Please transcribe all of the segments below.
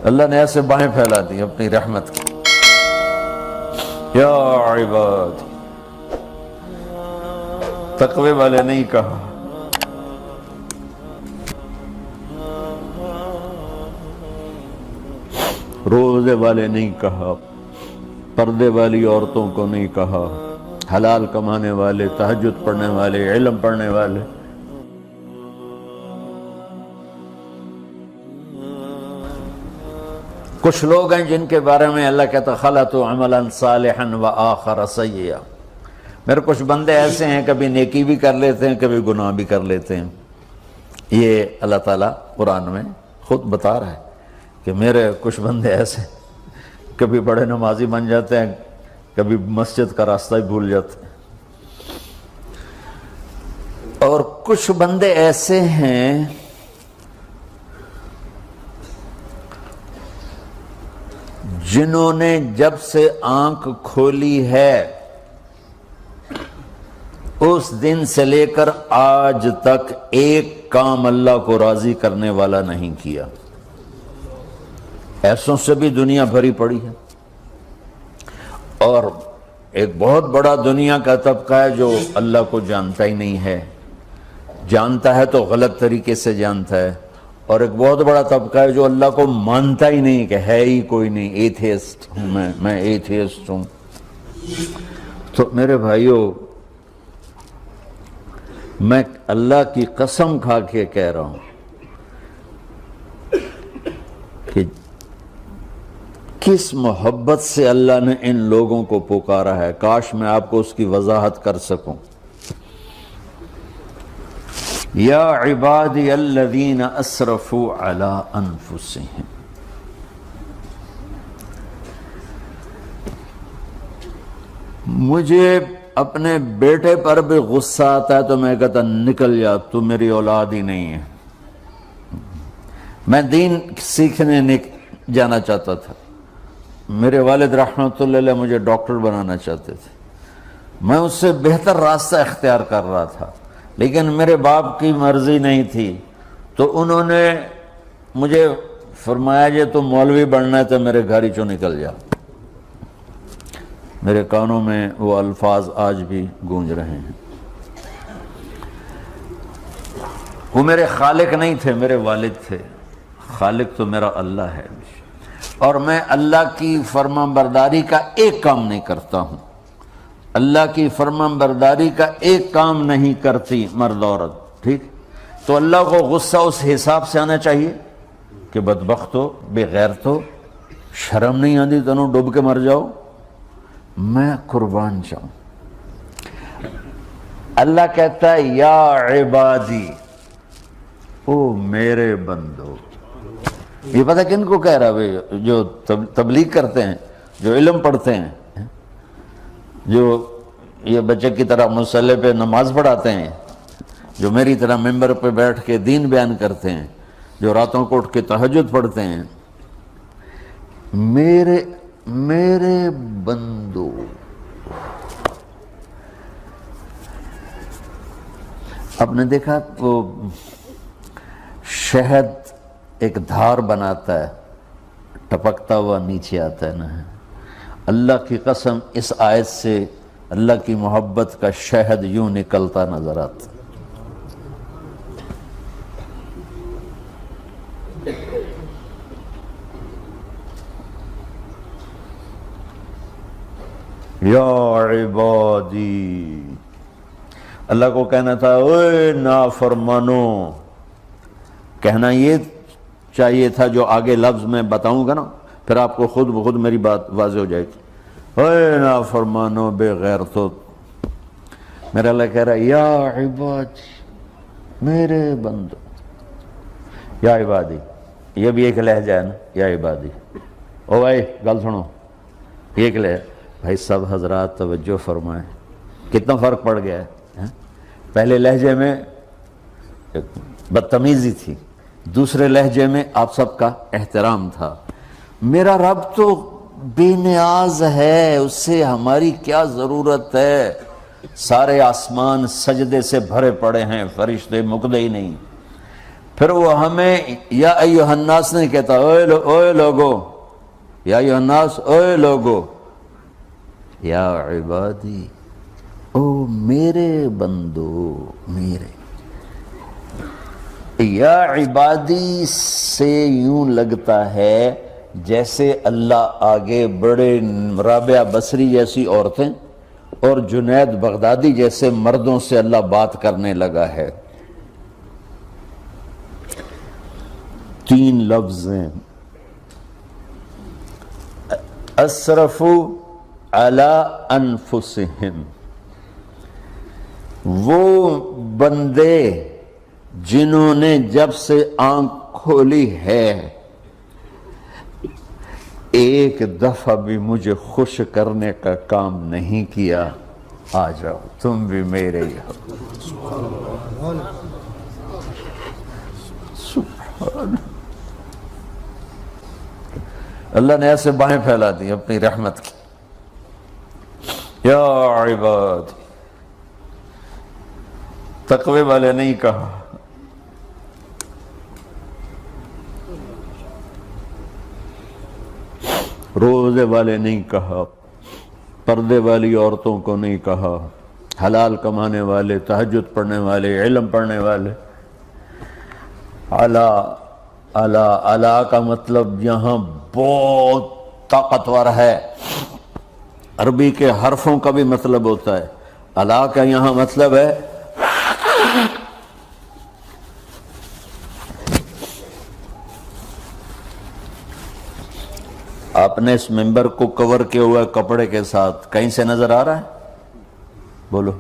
اللہ نے ایسے باہیں پھیلا دی اپنی رحمت کی. یا عباد، تقوی والے نہیں کہا، روزے والے نہیں کہا، پردے والی عورتوں کو نہیں کہا، حلال کمانے والے، تہجد پڑھنے والے، علم پڑھنے والے. کچھ لوگ ہیں جن کے بارے میں اللہ کہتا خلطوا عملا صالحا وآخر سیئا. میرے کچھ بندے ایسے ہیں کبھی نیکی بھی کر لیتے ہیں، کبھی گناہ بھی کر لیتے ہیں. یہ اللہ تعالیٰ قرآن میں خود بتا رہا ہے کہ میرے کچھ بندے ایسے کبھی بڑے نمازی بن جاتے ہیں، کبھی مسجد کا راستہ ہی بھول جاتے ہیں. اور کچھ بندے ایسے ہیں جنہوں نے جب سے آنکھ کھولی ہے اس دن سے لے کر آج تک ایک کام اللہ کو راضی کرنے والا نہیں کیا. ایسوں سے بھی دنیا بھری پڑی ہے. اور ایک بہت بڑا دنیا کا طبقہ ہے جو اللہ کو جانتا ہی نہیں ہے، جانتا ہے تو غلط طریقے سے جانتا ہے. اور ایک بہت بڑا طبقہ ہے جو اللہ کو مانتا ہی نہیں کہ ہے ہی کوئی نہیں. ایتھیسٹ ہوں میں ایتھیسٹ ہوں. تو میرے بھائیوں، میں اللہ کی قسم کھا کے کہہ رہا ہوں کہ کس محبت سے اللہ نے ان لوگوں کو پکارا ہے، کاش میں آپ کو اس کی وضاحت کر سکوں. یا عبادی الذین اسرفوا علی انفسہم. مجھے اپنے بیٹے پر بھی غصہ آتا ہے تو میں کہتا نکل جا، تو میری اولاد ہی نہیں ہے. میں دین سیکھنے جانا چاہتا تھا. میرے والد رحمۃ اللہ علیہ مجھے ڈاکٹر بنانا چاہتے تھے. میں اس سے بہتر راستہ اختیار کر رہا تھا، لیکن میرے باپ کی مرضی نہیں تھی. تو انہوں نے مجھے فرمایا جی تم مولوی بننا ہے تو میرے گھر ہی چوں نکل جا. میرے کانوں میں وہ الفاظ آج بھی گونج رہے ہیں. وہ میرے خالق نہیں تھے، میرے والد تھے. خالق تو میرا اللہ ہے، اور میں اللہ کی فرمان برداری کا ایک کام نہیں کرتا ہوں. اللہ کی فرمان برداری کا ایک کام نہیں کرتی مرد عورت. ٹھیک، تو اللہ کو غصہ اس حساب سے آنا چاہیے کہ بدبخت ہو، بے غیرت ہو، شرم نہیں آتی تنوں ڈوب کے مر جاؤ. میں قربان جاؤں. اللہ کہتا ہے یا عبادی، او میرے بندو. یہ پتہ کن کو کہہ رہا ہے؟ جو تبلیغ کرتے ہیں، جو علم پڑھتے ہیں، جو یہ بچے کی طرح مصلی پہ نماز پڑھاتے ہیں، جو میری طرح ممبر پہ بیٹھ کے دین بیان کرتے ہیں، جو راتوں کو اٹھ کے تہجد پڑھتے ہیں. میرے بندو، آپ نے دیکھا وہ شہد ایک دھار بناتا ہے، ٹپکتا ہوا نیچے آتا ہے نا. اللہ کی قسم اس آیت سے اللہ کی محبت کا شہد یوں نکلتا نظر آتا. یا عبادی، اللہ کو کہنا تھا اوے نافرمانو. کہنا یہ چاہیے تھا جو آگے لفظ میں بتاؤں گا نا، پھر آپ کو خود بخود میری بات واضح ہو جائے گی. اوے نافرمانو، بے غیرتو. میرا اللہ کہہ رہا ہے یا عبادی، میرے بندو. یا عبادی یہ بھی ایک لہجہ ہے نا، یا عبادی. او بھائی گل سنو، یہ ایک لہجہ. بھائی سب حضرات توجہ فرمائیں، کتنا فرق پڑ گیا ہے. پہلے لہجے میں بدتمیزی تھی، دوسرے لہجے میں آپ سب کا احترام تھا. میرا رب تو بے نیاز ہے، اس سے ہماری کیا ضرورت ہے. سارے آسمان سجدے سے بھرے پڑے ہیں، فرشتے مکدے ہی نہیں. پھر وہ ہمیں یا ایھا الناس نہیں کہتا، اوے لوگو، یا ایھا الناس، اوے لوگو، یا عبادی، او میرے بندو، میرے یا عبادی سے یوں لگتا ہے جیسے اللہ آگے بڑے رابعہ بصری جیسی عورتیں اور جنید بغدادی جیسے مردوں سے اللہ بات کرنے لگا ہے۔ 3 لفظ ہیں، اسرفوا علی انفسہم، وہ بندے جنہوں نے جب سے آنکھ کھولی ہے ایک دفعہ بھی مجھے خوش کرنے کا کام نہیں کیا، آ جاؤ تم بھی میرے ہی ہو۔ سبحان اللہ نے ایسے باہیں پھیلا دی اپنی رحمت کی۔ یا عباد، تقوی والے نہیں کہا، روزے والے نہیں کہا، پردے والی عورتوں کو نہیں کہا، حلال کمانے والے، تہجد پڑھنے والے، علم پڑھنے والے۔ اعلیٰ کا مطلب یہاں بہت طاقتور ہے، عربی کے حرفوں کا بھی مطلب ہوتا ہے۔ اعلیٰ کا یہاں مطلب ہے آپ نے اس ممبر کو کور کیا ہوا کپڑے کے ساتھ، کہیں سے نظر آ رہا ہے؟ بولو،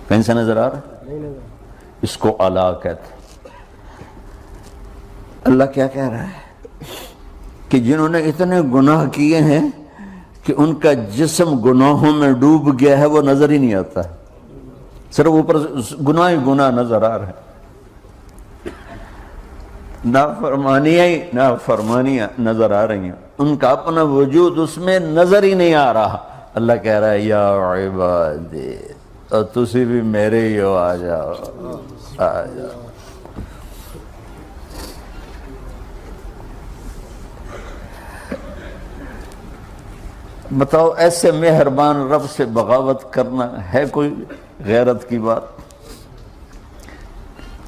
کہیں سے نظر آ رہا ہے؟ اس کو اعلیٰ کہتے ہیں۔ اللہ کیا کہہ رہا ہے کہ جنہوں نے اتنے گناہ کیے ہیں کہ ان کا جسم گناہوں میں ڈوب گیا ہے، وہ نظر ہی نہیں آتا ہے، صرف اوپر گناہ ہی گناہ نظر آ رہے ہیں، نافرمانیاں نظر آ رہی ہیں، ان کا اپنا وجود اس میں نظر ہی نہیں آ رہا۔ اللہ کہہ رہا ہے یا عبادی، اور تسی بھی میرے ہی ہو، آ جاؤ آ جاؤ۔ بتاؤ ایسے مہربان رب سے بغاوت کرنا ہے کوئی غیرت کی بات؟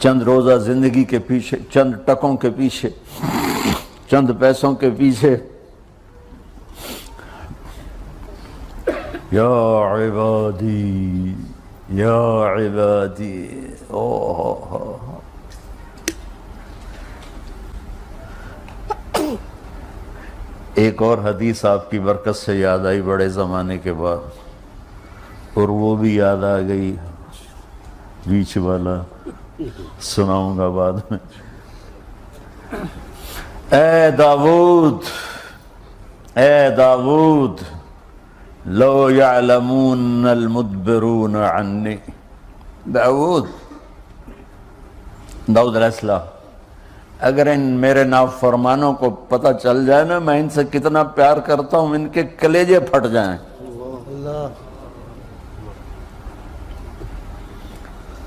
چند روزہ زندگی کے پیچھے، چند ٹکوں کے پیچھے، چند پیسوں کے پیچھے، یا عبادی یا عبادی، ایک اور حدیث آپ کی برکت سے یاد آئی بڑے زمانے کے بعد، اور وہ بھی یاد آ گئی، بیچ والا سناؤں گا بعد میں۔ اے داؤد، اے داؤد، لو یعلمون المدبرون عنی، داؤد علیہ السلام، اگر ان میرے نافرمانوں کو پتہ چل جائے نا میں ان سے کتنا پیار کرتا ہوں، ان کے کلیجے پھٹ جائیں۔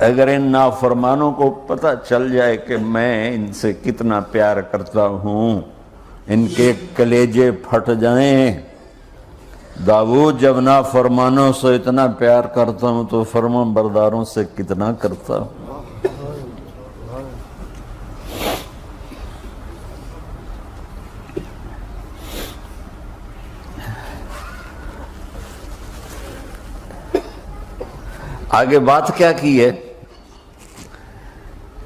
اگر ان نافرمانوں کو پتہ چل جائے کہ میں ان سے کتنا پیار کرتا ہوں، ان کے کلیجے پھٹ جائیں۔ داؤد جب نافرمانوں سے اتنا پیار کرتا ہوں تو فرمان برداروں سے کتنا کرتا ہوں۔ آگے بات کیا کی ہے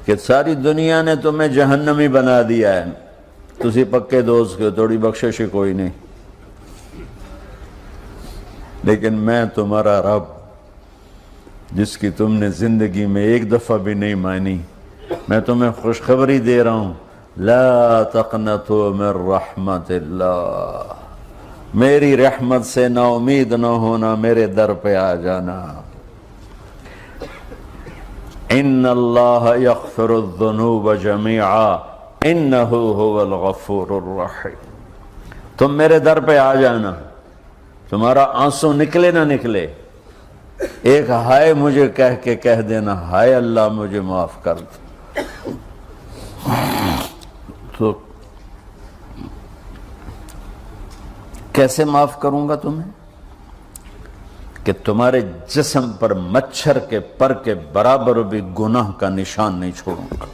کہ ساری دنیا نے تمہیں جہنمی بنا دیا ہے، تسی پکے دوست کے، تھوڑی بخشش کوئی نہیں، لیکن میں تمہارا رب جس کی تم نے زندگی میں ایک دفعہ بھی نہیں مانی، میں تمہیں خوشخبری دے رہا ہوں، لا تقنطوا من رحمت اللہ، میری رحمت سے نا امید نہ ہونا، میرے در پہ آ جانا۔ ان اللہ یغفر الذنوب جمیعا انہ هو الغفور الرحیم، تم میرے در پہ آ جانا، تمہارا آنسو نکلے نہ نکلے، ایک ہائے مجھے کہہ کے کہہ دینا، ہائے اللہ مجھے معاف کر دے۔ تو کیسے معاف کروں گا تمہیں؟ کہ تمہارے جسم پر مچھر کے پر کے برابر بھی گناہ کا نشان نہیں چھوڑوں گا۔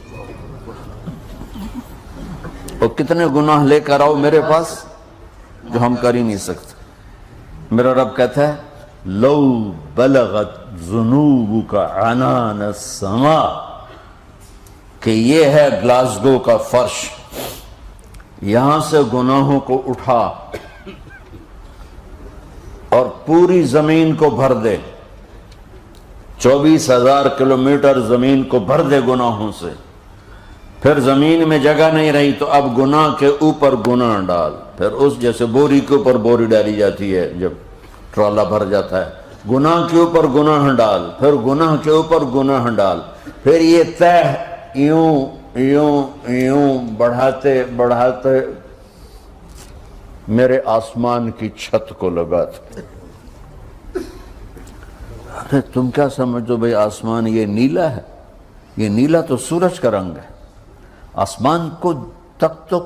اور کتنے گناہ لے کر آؤ میرے پاس جو ہم کر ہی نہیں سکتے۔ میرا رب کہتا ہے لو بلغت ذنوبک عنان السماء، کہ یہ ہے گلاسگو کا فرش، یہاں سے گناہوں کو اٹھا اور پوری زمین کو بھر دے، 24,000 کلومیٹر زمین کو بھر دے گناہوں سے، پھر زمین میں جگہ نہیں رہی تو اب گناہ کے اوپر گناہ ڈال، پھر اس جیسے بوری کے اوپر بوری ڈالی جاتی ہے جب ٹرالا بھر جاتا ہے، گناہ کے اوپر گناہ ڈال، پھر گناہ کے اوپر گناہ ڈال، پھر یہ تہ یوں یوں یوں بڑھاتے بڑھاتے میرے آسمان کی چھت کو لگاتے۔ ارے تم کیا سمجھو بھئی آسمان یہ نیلا ہے؟ یہ نیلا تو سورج کا رنگ ہے۔ آسمان کو تک تو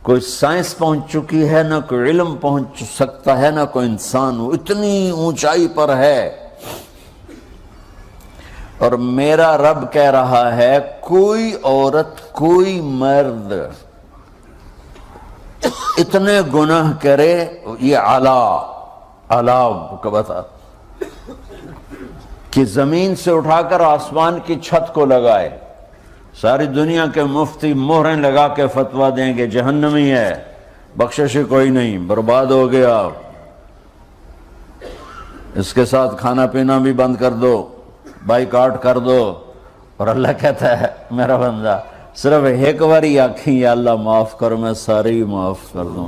کوئی سائنس پہنچ چکی ہے، نہ کوئی علم پہنچ سکتا ہے، نہ کوئی انسان، وہ اتنی اونچائی پر ہے۔ اور میرا رب کہہ رہا ہے کوئی عورت کوئی مرد اتنے گناہ کرے، یہ اعلیٰ کا بتا کہ زمین سے اٹھا کر آسمان کی چھت کو لگائے، ساری دنیا کے مفتی مہریں لگا کے فتویٰ دیں گے جہنمی ہے، بخشش کوئی نہیں، برباد ہو گیا، اس کے ساتھ کھانا پینا بھی بند کر دو، بائیکاٹ کر دو۔ اور اللہ کہتا ہے میرا بندہ صرف ایک باری آکھیں یا اللہ معاف کر، میں سارے ہی معاف کر دوں،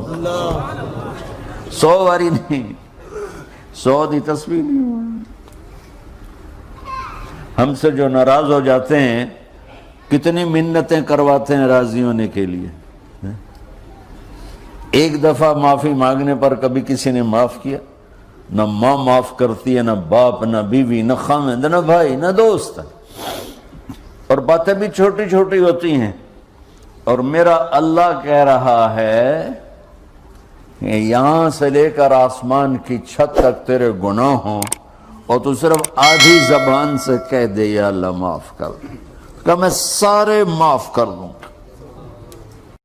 100 باری نہیں، 100 دی تسبیح نہیں۔ ہم سے جو ناراض ہو جاتے ہیں کتنی منتیں کرواتے ہیں راضی ہونے کے لیے، ایک دفعہ معافی مانگنے پر کبھی کسی نے معاف کیا؟ نہ ماں معاف کرتی ہے، نہ باپ، نہ بیوی، نہ خامند، نہ بھائی، نہ دوست، اور باتیں بھی چھوٹی چھوٹی ہوتی ہیں۔ اور میرا اللہ کہہ رہا ہے کہ یہاں سے لے کر آسمان کی چھت تک تیرے گناہ ہوں اور تو صرف آدھی زبان سے کہہ دے یا اللہ معاف کر، کہ میں سارے معاف کر دوں۔